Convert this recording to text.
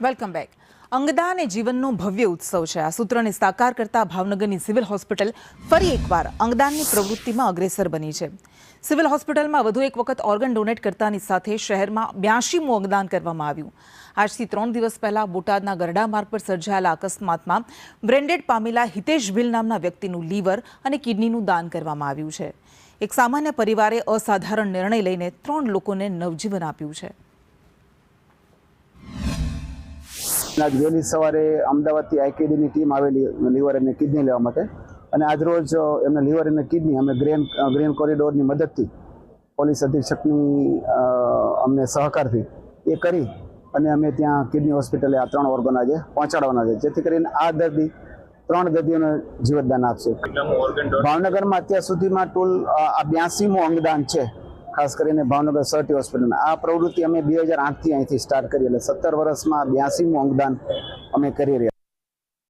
Welcome back. અંગદાન એ જીવનનો ભવ્ય ઉત્સવ છે. આ સૂત્રને સાકાર કરતા ભાવનગરની સિવિલ હોસ્પિટલ ફરી એકવાર અંગદાનની પ્રવૃત્તિમાં અગ્રેસર બની છે. સિવિલ હોસ્પિટલમાં વધુ એક વખત ઓર્ગન ડોનેટ કરતાની સાથે શહેરમાં 82મું અંગદાન કરવામાં આવ્યું. આજથી 3 દિવસ પહેલા બોટાદના ગરડા માર્ગ પર સર્જાયેલા અકસ્માતમાં બ્રેન્ડેડ પામેલા હિતેશ ભીલ નામના વ્યક્તિનું લીવર અને કિડનીનું દાન કરવામાં આવ્યું છે. એક સામાન્ય પરિવારે અસાધારણ નિર્ણય લઈને 3 લોકોને નવજીવન આપ્યું છે. આજ વહેલી સવારે અમદાવાદથી આઈકેડીની ટીમ આવેલી લીવર અને કિડની લેવા માટે, અને આજરોજ એમના લીવર અને કિડની અમે ગ્રીન કોરિડોરની મદદથી પોલીસ અધિક્ષકની અમને સહકારથી એ કરી અને અમે ત્યાં કિડની હોસ્પિટલે આ 3 ઓર્ગન આજે પહોંચાડવાના છે, જેથી કરીને આ દર્દી 3 દર્દીઓને જીવતદાન આપશે. ભાવનગરમાં અત્યાર સુધીમાં ટોલ આ 82મું અંગદાન છે, ખાસ કરીને ભાવનગર સરટી હોસ્પિટલ. આ પ્રવૃત્તિ અમે 2008થી અહીંથી સ્ટાર્ટ કરી, એટલે 17 વર્ષમાં 82મું અંગદાન અમે કરી રહ્યા.